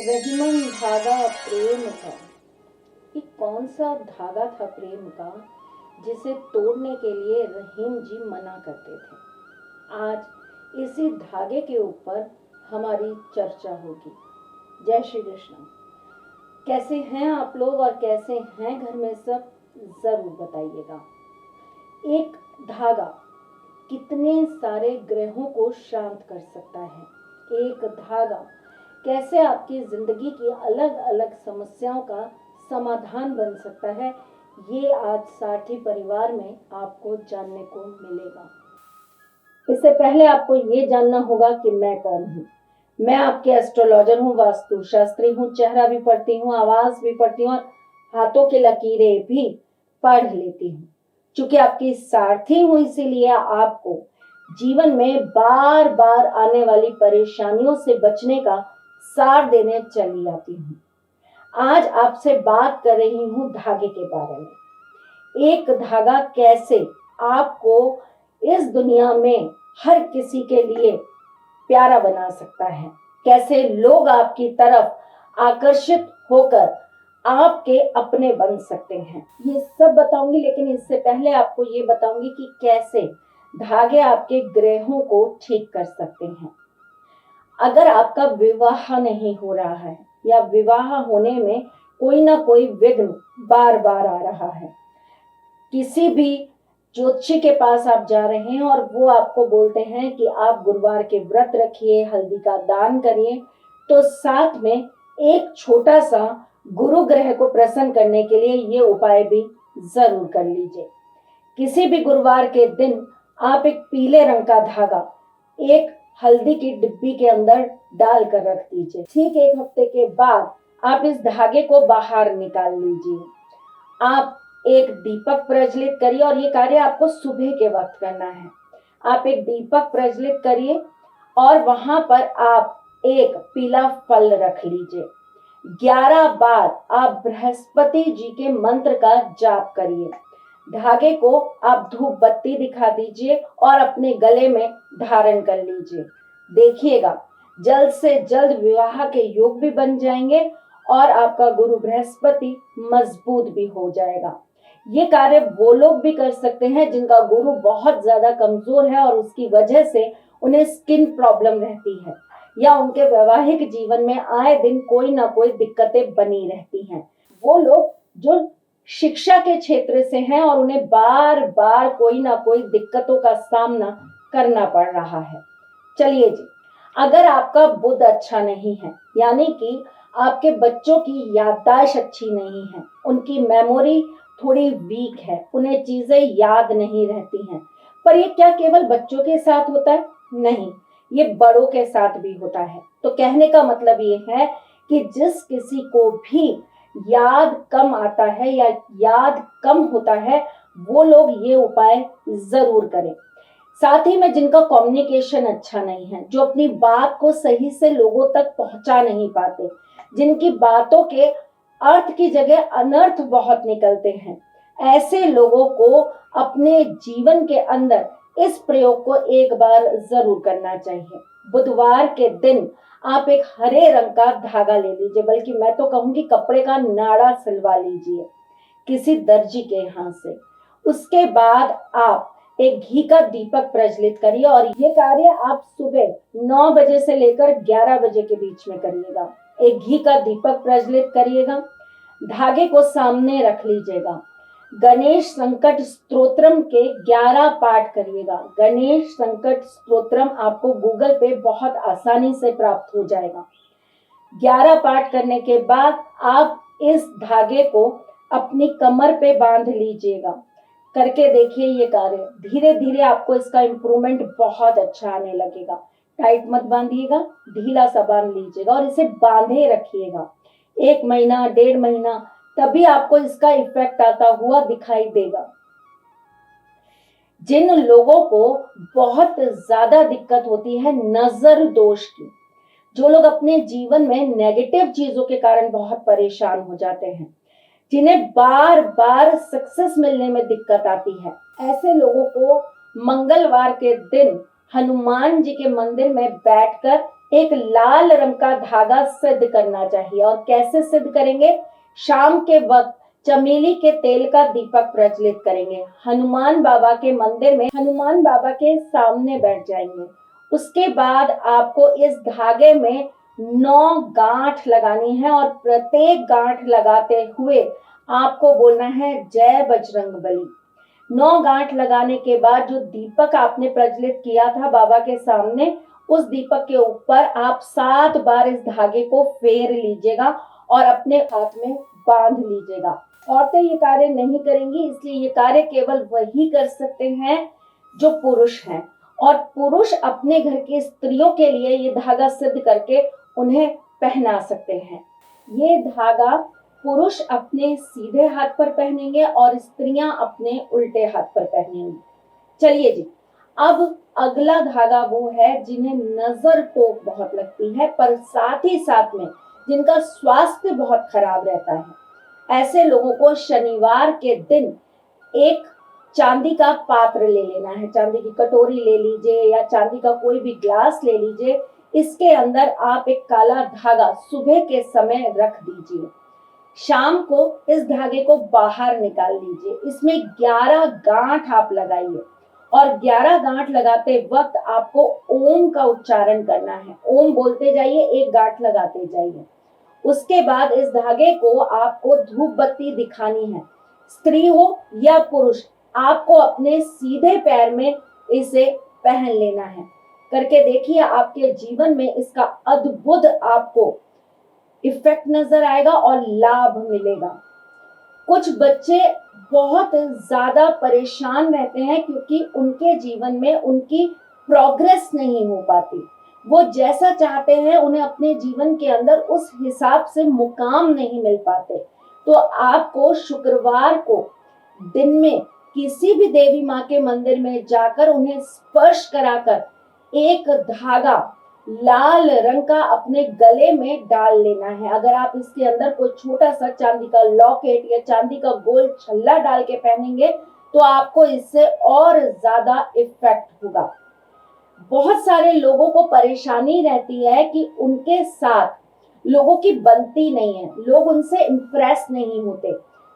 रहीमन धागा प्रेम का। ये कौन सा धागा था प्रेम का जिसे तोड़ने के लिए रहीम जी मना करते थे। आज इसी धागे के ऊपर हमारी चर्चा होगी। जय श्री कृष्ण। कैसे हैं आप लोग और कैसे हैं घर में सब, जरूर बताइएगा। एक धागा कितने सारे ग्रहों को शांत कर सकता है। एक धागा कैसे आपकी जिंदगी की अलग अलग समस्याओं का समाधान बन सकता है, ये आज साठी परिवार में आपको जानने को मिलेगा। इससे पहले आपको ये जानना होगा कि मैं कौन हूँ। मैं आपके एस्ट्रोलॉजर हूँ, वास्तु शास्त्री हूँ, चेहरा भी पढ़ती हूँ, आवाज भी पढ़ती हूँ और हाथों की लकीरें भी पढ़ लेती हूँ। चूंकि आपकी सारथी हूँ, इसीलिए आपको जीवन में बार बार आने वाली परेशानियों से बचने का सार देने चली आती हूँ। आज आपसे बात कर रही हूँ धागे के बारे में। एक धागा कैसे आपको इस दुनिया में हर किसी के लिए प्यारा बना सकता है, कैसे लोग आपकी तरफ आकर्षित होकर आपके अपने बन सकते हैं, ये सब बताऊंगी। लेकिन इससे पहले आपको ये बताऊंगी कि कैसे धागे आपके ग्रहों को ठीक कर सकते हैं। अगर आपका विवाह नहीं हो रहा है या विवाह होने में कोई ना कोई विघ्न बार बार आ रहा है, किसी भी ज्योतिषी के पास आप जा रहे हैं और वो आपको बोलते हैं कि आप गुरुवार के व्रत रखिए, हल्दी का दान करिए, तो साथ में एक छोटा सा गुरु ग्रह को प्रसन्न करने के लिए ये उपाय भी जरूर कर लीजिए। किसी भी गुरुवार के दिन आप एक पीले रंग का धागा एक हल्दी की डिब्बी के अंदर डाल कर रख दीजिए। ठीक एक हफ्ते के बाद आप इस धागे को बाहर निकाल लीजिए। आप एक दीपक प्रज्वलित करिए और ये कार्य आपको सुबह के वक्त करना है। आप एक दीपक प्रज्वलित करिए और वहां पर आप एक पीला फल रख लीजिए। 11 बार आप बृहस्पति जी के मंत्र का जाप करिए। धागे को आप धूप बत्ती दिखा दीजिए और अपने गले में धारण कर लीजिए। देखिएगा जल्द से जल्द विवाह के योग भी बन जाएंगे और आपका गुरु बृहस्पति मजबूत भी हो जाएगा। ये कार्य वो लोग भी कर सकते हैं जिनका गुरु बहुत ज्यादा कमजोर है और उसकी वजह से उन्हें स्किन प्रॉब्लम रहती है या उनके वैवाहिक जीवन में आए दिन कोई ना कोई दिक्कतें बनी रहती हैं। वो लोग जो शिक्षा के क्षेत्र से हैं और उन्हें बार बार कोई ना कोई दिक्कतों का सामना करना पड़ रहा है। चलिए जी, अगर आपका बुध अच्छा नहीं है, यानी कि आपके बच्चों की याददाश्त अच्छी नहीं है, उनकी मेमोरी थोड़ी वीक है, उन्हें चीजें याद नहीं रहती हैं, पर ये क्या केवल बच्चों के साथ होता है? नहीं, ये बड़ों के साथ भी होता है। तो कहने का मतलब ये है कि जिस किसी को भी याद कम आता है या याद कम होता है, वो लोग ये उपाय जरूर करें। साथ ही में जिनका कम्युनिकेशन अच्छा नहीं है, जो अपनी बात को सही से लोगों तक पहुंचा नहीं पाते, जिनकी बातों के अर्थ की जगह अनर्थ बहुत निकलते हैं, ऐसे लोगों को अपने जीवन के अंदर इस प्रयोग को एक बार जरूर करना चाहिए। बुधवार के दिन आप एक हरे रंग का धागा ले लीजिए, बल्कि मैं तो कहूंगी कपड़े का नाड़ा सिलवा लीजिए किसी दर्जी के यहाँ से। उसके बाद आप एक घी का दीपक प्रज्वलित करिए और ये कार्य आप सुबह 9 बजे से लेकर 11 बजे के बीच में करिएगा। एक घी का दीपक प्रज्वलित करिएगा, धागे को सामने रख लीजिएगा, गणेश संकट स्तोत्रम के 11 पाठ करिएगा। गणेश संकट स्तोत्रम आपको गूगल पे बहुत आसानी से प्राप्त हो जाएगा। 11 पाठ करने के बाद आप इस धागे को अपनी कमर पे बांध लीजिएगा। करके देखिए ये कार्य, धीरे धीरे आपको इसका इंप्रूवमेंट बहुत अच्छा आने लगेगा। टाइट मत बांधिएगा, ढीला सा बांध लीजिएगा और इसे बांधे रखिएगा 1 महीना 1.5 महीना, तभी आपको इसका इफेक्ट आता हुआ दिखाई देगा। जिन लोगों को बहुत ज्यादा दिक्कत होती है नजर दोष की, जो लोग अपने जीवन में नेगेटिव चीजों के कारण बहुत परेशान हो जाते हैं, जिन्हें बार बार सक्सेस मिलने में दिक्कत आती है, ऐसे लोगों को मंगलवार के दिन हनुमान जी के मंदिर में बैठकर एक लाल रंग का धागा सिद्ध करना चाहिए। और कैसे सिद्ध करेंगे? शाम के वक्त चमेली के तेल का दीपक प्रज्वलित करेंगे, हनुमान बाबा के मंदिर में हनुमान बाबा के सामने बैठ जाएंगे। उसके बाद आपको इस धागे में 9 गांठ लगानी है और प्रत्येक गांठ लगाते हुए आपको बोलना है जय बजरंगबली। 9 गांठ लगाने के बाद जो दीपक आपने प्रज्वलित किया था बाबा के सामने, उस दीपक के ऊपर आप 7 बार इस धागे को फेर लीजिएगा और अपने हाथ में बांध लीजिएगा। औरतें ये कार्य नहीं करेंगी, इसलिए ये कार्य केवल वही कर सकते हैं जो पुरुष हैं, और पुरुष अपने घर की स्त्रियों के लिए ये धागा सिद्ध करके उन्हें पहना सकते हैं। ये धागा पुरुष अपने सीधे हाथ पर पहनेंगे और स्त्रियां अपने उल्टे हाथ पर पहनेंगी। चलिए जी, अब अगला धागा वो है जिन्हें नजर तो बहुत लगती है, पर साथ ही साथ में जिनका स्वास्थ्य बहुत खराब रहता है। ऐसे लोगों को शनिवार के दिन एक चांदी का पात्र ले लेना है, चांदी की कटोरी ले लीजिए या चांदी का कोई भी ग्लास ले लीजिए। इसके अंदर आप एक काला धागा सुबह के समय रख दीजिए। शाम को इस धागे को बाहर निकाल लीजिए। इसमें 11 गांठ आप लगाइए और 11 गांठ लगाते वक्त आपको ओम का उच्चारण करना है। ओम बोलते जाइए, एक गांठ लगाते जाइए। उसके बाद इस धागे को आपको धूप बत्ती दिखानी है। स्त्री हो या पुरुष, आपको अपने सीधे पैर में इसे पहन लेना है। करके देखिए, आपके जीवन में इसका अद्भुत आपको इफेक्ट नजर आएगा और लाभ मिलेगा। कुछ बच्चे बहुत ज्यादा परेशान रहते हैं क्योंकि उनके जीवन में उनकी प्रोग्रेस नहीं हो पाती। वो जैसा चाहते हैं उन्हें अपने जीवन के अंदर उस हिसाब से मुकाम नहीं मिल पाते। तो आपको शुक्रवार को दिन में किसी भी देवी माँ के मंदिर में जाकर उन्हें स्पर्श कराकर एक धागा लाल रंग का अपने गले में डाल लेना है। अगर आप इसके अंदर कोई छोटा सा चांदी का लॉकेट या चांदी का गोल छल्ला डाल के पहनेंगे तो आपको इससे और ज्यादा इफेक्ट होगा। बहुत सारे लोगों को परेशानी रहती है कि उनके साथ लोगों की बनती नहीं है, लोग उनसे इंप्रेस नहीं होते।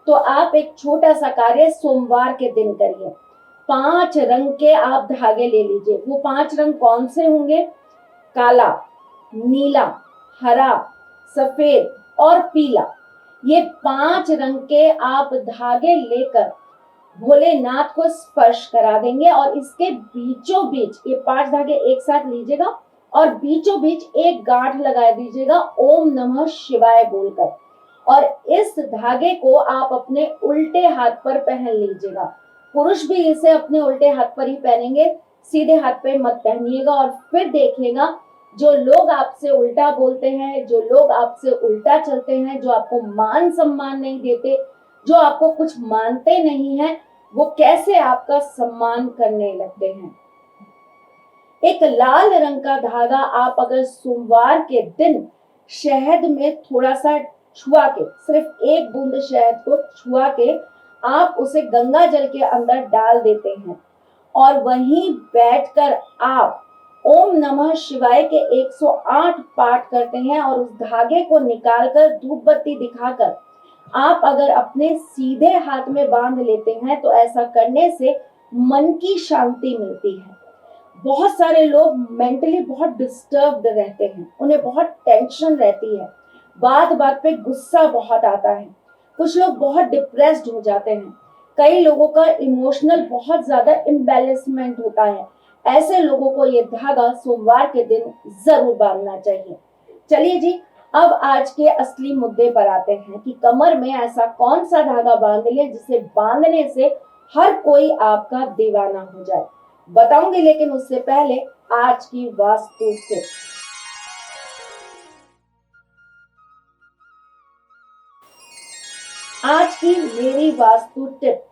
तो आप एक छोटा सा कार्य सोमवार के दिन करिए। 5 रंग के आप धागे ले लीजिए। वो 5 रंग कौन से होंगे? काला, नीला, हरा, सफेद और पीला। ये 5 रंग के आप धागे लेकर भोलेनाथ को स्पर्श करा देंगे और इसके बीचों बीच ये 5 धागे एक साथ लीजिएगा और बीचों बीच एक गांठ लगा दीजिएगा ओम नमः शिवाय बोलकर। और इस धागे को आप अपने उल्टे हाथ पर पहन लीजिएगा। पुरुष भी इसे अपने उल्टे हाथ पर ही पहनेंगे, सीधे हाथ पे मत पहनिएगा। और फिर देखिएगा, जो लोग आपसे उल्टा बोलते हैं, जो लोग आपसे उल्टा चलते हैं, जो आपको मान सम्मान नहीं देते, जो आपको कुछ मानते नहीं हैं, वो कैसे आपका सम्मान करने लगते हैं। एक लाल रंग का धागा आप अगर सोमवार के दिन शहद में थोड़ा सा छुआ के, सिर्फ एक बूंद शहद को छुआ के आप उसे गंगा जल के अंदर डाल देते हैं और वहीं बैठकर आप ओम नमः शिवाय के 108 पाठ करते हैं और उस धागे को निकालकर धूप बत्ती दिखाकर आप अगर अपने सीधे हाथ में बांध लेते हैं तो ऐसा करने से मन की शांति मिलती है। बहुत सारे लोग मेंटली बहुत डिस्टर्ब्ड रहते हैं, उन्हें बहुत टेंशन रहती है, बात बात पे गुस्सा बहुत आता है, कुछ लोग बहुत डिप्रेस्ड हो जाते हैं, कई लोगों का इमोशनल बहुत ज्यादा इम्बैलेंसमेंट होता है। ऐसे लोगों को ये धागा सोमवार के दिन जरूर बांधना चाहिए। चलिए जी, अब आज के असली मुद्दे पर आते हैं कि कमर में ऐसा कौन सा धागा बांध लें जिसे बांधने से हर कोई आपका दीवाना हो जाए। बताऊंगी, लेकिन उससे पहले आज की वास्तु टिप। आज की मेरी वास्तु टिप,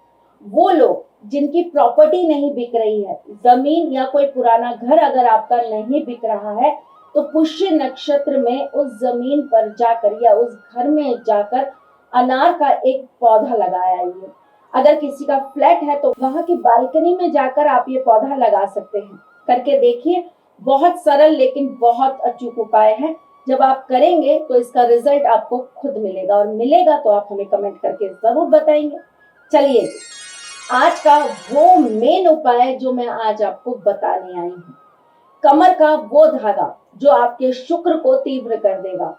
वो लोग जिनकी प्रॉपर्टी नहीं बिक रही है, जमीन या कोई पुराना घर अगर आपका नहीं बिक रहा है, तो पुष्य नक्षत्र में उस जमीन पर जाकर या उस घर में जाकर अनार का एक पौधा लगाइए। अगर किसी का फ्लैट है तो वहां की बालकनी में जाकर आप ये पौधा लगा सकते हैं। करके देखिए, बहुत सरल लेकिन बहुत अचूक उपाय है। जब आप करेंगे तो इसका रिजल्ट आपको खुद मिलेगा, और मिलेगा तो आप हमें कमेंट करके जरूर बताएंगे। चलिए, आज का वो मेन उपाय जो मैं आज आपको बताने आई हूँ, कमर का वो धागा जो आपके शुक्र को तीव्र कर देगा,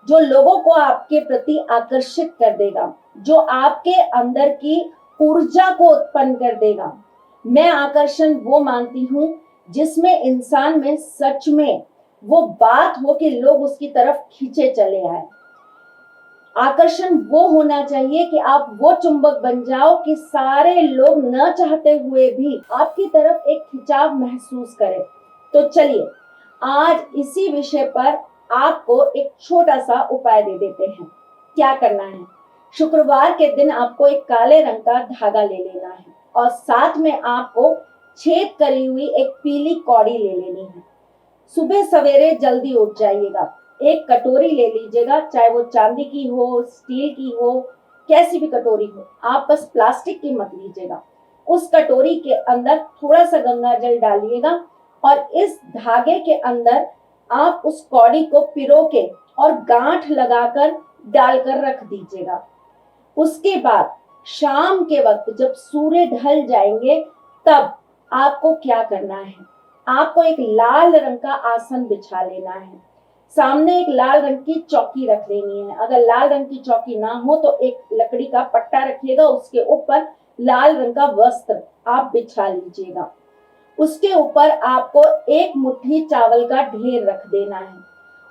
जो लोगों को आपके प्रति आकर्षित कर देगा, जो आपके अंदर की ऊर्जा को उत्पन्न कर देगा। मैं आकर्षण वो मानती हूँ जिसमें इंसान में सच में वो बात हो कि लोग उसकी तरफ खींचे चले आए। आकर्षण वो होना चाहिए कि आप वो चुंबक बन जाओ कि सारे लोग न चाहते हुए भी आपकी तरफ एक खिंचाव महसूस करें। तो चलिए, आज इसी विषय पर आपको एक छोटा सा उपाय दे देते हैं। क्या करना है? शुक्रवार के दिन आपको एक काले रंग का धागा ले लेना है, और साथ में आपको छेद करी हुई एक पीली कौड़ी ले लेनी है। सुबह सवेरे जल्दी उठ जाइएगा, एक कटोरी ले लीजिएगा, चाहे वो चांदी की हो, स्टील की हो, कैसी भी कटोरी हो, आप बस प्लास्टिक की मत लीजिएगा। उस कटोरी के अंदर थोड़ा सा गंगा जल डालिएगा, और इस धागे के अंदर आप उस कौड़ी को पिरो के और गांठ लगाकर डालकर रख दीजिएगा। उसके बाद शाम के वक्त जब सूर्य ढल जाएंगे, तब आपको क्या करना है? आपको एक लाल रंग का आसन बिछा लेना है, सामने एक लाल रंग की चौकी रख लेनी है। अगर लाल रंग की चौकी ना हो तो एक लकड़ी का पट्टा रखिएगा, उसके ऊपर लाल रंग का वस्त्र आप बिछा लीजिएगा। उसके ऊपर आपको एक मुट्ठी चावल का ढेर रख देना है।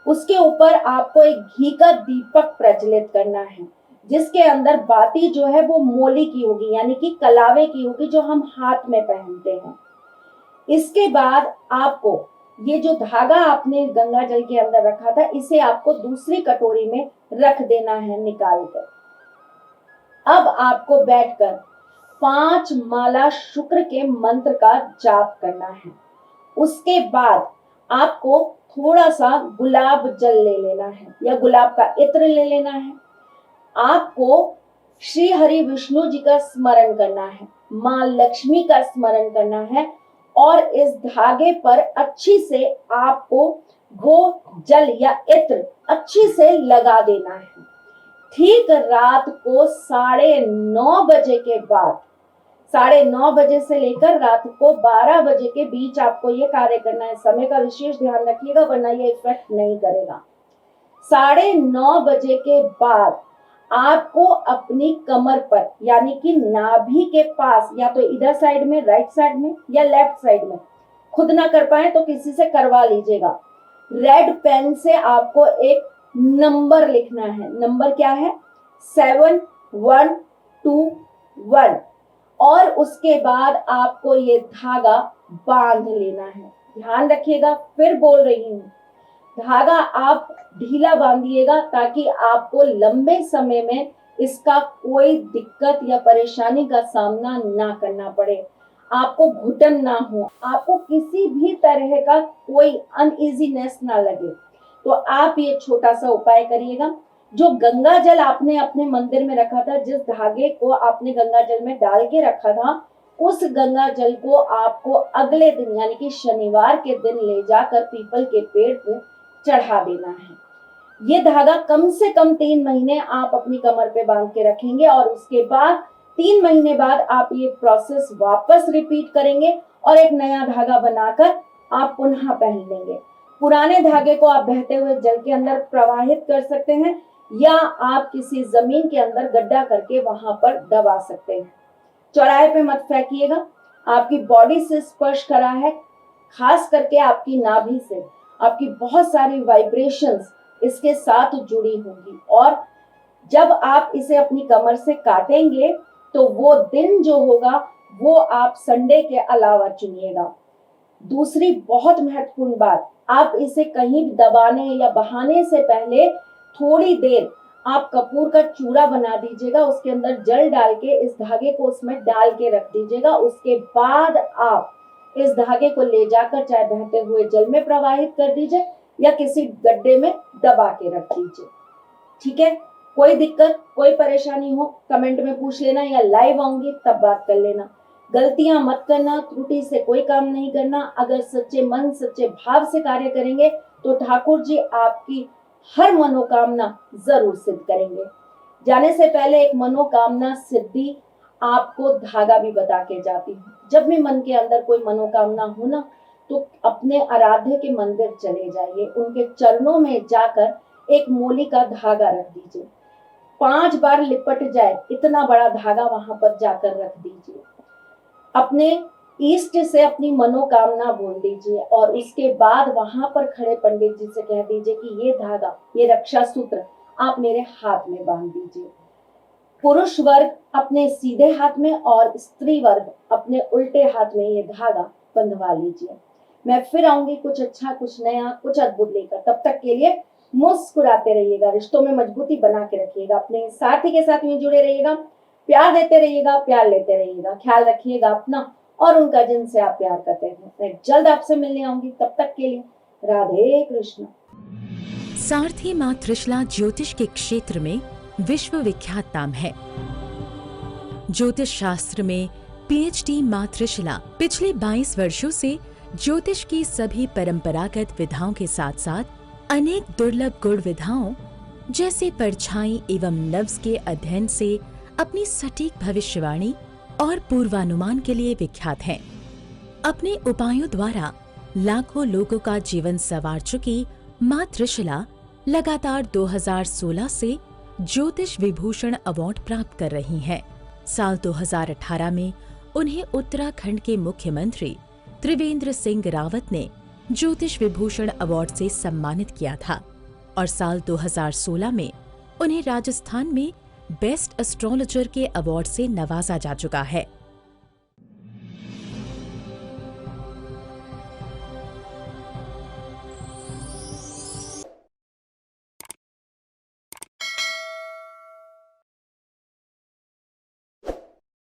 उसके ऊपर आपको एक घी का दीपक प्रज्वलित करना है, जिसके अंदर बाती जो है वो मोली की होगी, यानी कि कलावे की होगी, जो हम हाथ में पहनते हैं। इसके बाद आपको ये जो धागा आपने गंगा जल के अंदर रखा था, इसे आपको दूसरी कटोरी में रख देना है निकाल कर। अब आपको बैठकर 5 माला शुक्र के मंत्र का जाप करना है। उसके बाद आपको थोड़ा सा गुलाब जल ले लेना है, या गुलाब का इत्र ले लेना है। आपको श्री हरि विष्णु जी का स्मरण करना है, माँ लक्ष्मी का स्मरण करना है, और इस धागे पर अच्छी से आपको वो जल या इत्र अच्छी से लगा देना है। ठीक रात को 9:30 बजे के बाद, 9:30 से लेकर रात को 12 बजे के बीच आपको ये कार्य करना है। समय का विशेष ध्यान रखिएगा, वरना ये इफेक्ट नहीं करेगा। 9:30 के बाद आपको अपनी कमर पर, यानी कि नाभि के पास, या तो इधर साइड में, राइट साइड में, या लेफ्ट साइड में, खुद ना कर पाए तो किसी से करवा लीजिएगा। रेड पेन से आपको एक नंबर लिखना है। नंबर क्या है? 7121। और उसके बाद आपको ये धागा बांध लेना है। ध्यान रखिएगा, फिर बोल रही हूं, धागा आप ढीला बांधिएगा, ताकि आपको लंबे समय में इसका कोई दिक्कत या परेशानी का सामना ना करना पड़े, आपको घुटन ना हो, आपको किसी भी तरह का कोई अनइजीनेस ना लगे। तो आप ये छोटा सा उपाय करिएगा। जो गंगा जल आपने अपने मंदिर में रखा था, जिस धागे को आपने गंगा जल में डाल के रखा था, उस गंगा जल को आपको अगले दिन, यानी कि शनिवार के दिन ले जाकर पीपल के पेड़ पर चढ़ा देना है। ये धागा कम से कम 3 महीने आप अपनी कमर पे बांध के रखेंगे, और उसके बाद 3 महीने बाद आप ये प्रोसेस वापस रिपीट करेंगे, और एक नया धागा बनाकर आप पुनः पहन लेंगे। पुराने धागे को आप बहते हुए जल के अंदर प्रवाहित कर सकते हैं, या आप किसी जमीन के अंदर गड्ढा करके वहां पर दबा सकते हैं। चौराहे पे मत फेंकिएगा, आपकी बॉडी से स्पर्श करा है, खास करके आपकी नाभि से आपकी बहुत सारी वाइब्रेशंस इसके साथ जुड़ी होंगी, और जब आप इसे अपनी कमर से काटेंगे तो वो दिन जो होगा वो आप संडे के अलावा चुनिएगा। दूसरी बहुत महत्वपूर्ण बात, आप इसे कहीं दबाने या बहाने से पहले थोड़ी देर आप कपूर का चूरा बना दीजिएगा, उसके अंदर जल डाल के इस धागे को उसमें डाल के रख दीजिएगा। उसके बाद आप इस धागे को ले जाकर चाहे बहते हुए जल में प्रवाहित कर दीजिए, या किसी गड्ढे में दबा के रख दीजिए। ठीक है? कोई दिक्कत, कोई परेशानी हो, कमेंट में पूछ लेना, या लाइव आऊंगी तब बात कर लेना। गलतियां मत करना, त्रुटि से कोई काम नहीं करना। अगर सच्चे मन सच्चे भाव से कार्य करेंगे तो ठाकुर जी आपकी हर मनोकामना जरूर सिद्ध करेंगे। जाने से पहले एक मनोकामना सिद्धि आपको धागा भी बता के जाती हूँ। जब भी मन के अंदर कोई मनोकामना हो ना, तो अपने आराध्य के मंदिर चले जाइए, उनके चरणों में जाकर एक मोली का धागा रख दीजिए। 5 बार लिपट जाए इतना बड़ा धागा वहां पर जाकर रख दीजिए। अपने इष्ट से अपनी मनोकामना बोल दीजिए और उसके बाद वहां पर खड़े पंडित जी से कह दीजिए कि ये धागा, ये रक्षा सूत्र आप मेरे हाथ में बांध दीजिए। पुरुष वर्ग अपने सीधे हाथ में और स्त्री वर्ग अपने उल्टे हाथ में ये धागा बंधवा लीजिए। मैं फिर आऊंगी कुछ अच्छा, कुछ नया, कुछ अद्भुत लेकर। तब तक के लिए मुस्कुराते रहिएगा, रिश्तों में मजबूती बना के रखिएगा, अपने साथी के साथ में जुड़े रहिएगा, प्यार देते रहिएगा, प्यार लेते रहिएगा, ख्याल रखिएगा अपना और उनका जिनसे आप प्यार करते हैं। मैं जल्द आपसे मिलने आऊंगी, तब तक के लिए राधे कृष्ण। सारथी मां त्रिशला ज्योतिष के क्षेत्र में विश्व विख्यात नाम है। ज्योतिष शास्त्र में पीएचडी मां त्रिशला पिछले 22 वर्षों से ज्योतिष की सभी परंपरागत विधाओं के साथ साथ अनेक दुर्लभ गुण विधाओं जैसे परछाई एवं नव्स के अध्ययन से अपनी सटीक भविष्यवाणी और पूर्वानुमान के लिए विख्यात हैं। अपने उपायों द्वारा लाखों लोगों का जीवन संवार चुकी मां त्रिशला लगातार 2016 से ज्योतिष विभूषण अवार्ड प्राप्त कर रही हैं। साल 2018 में उन्हें उत्तराखंड के मुख्यमंत्री त्रिवेंद्र सिंह रावत ने ज्योतिष विभूषण अवार्ड से सम्मानित किया था और साल 2016 में उन्हें राजस्थान में बेस्ट एस्ट्रोलॉजर के अवार्ड से नवाजा जा चुका है।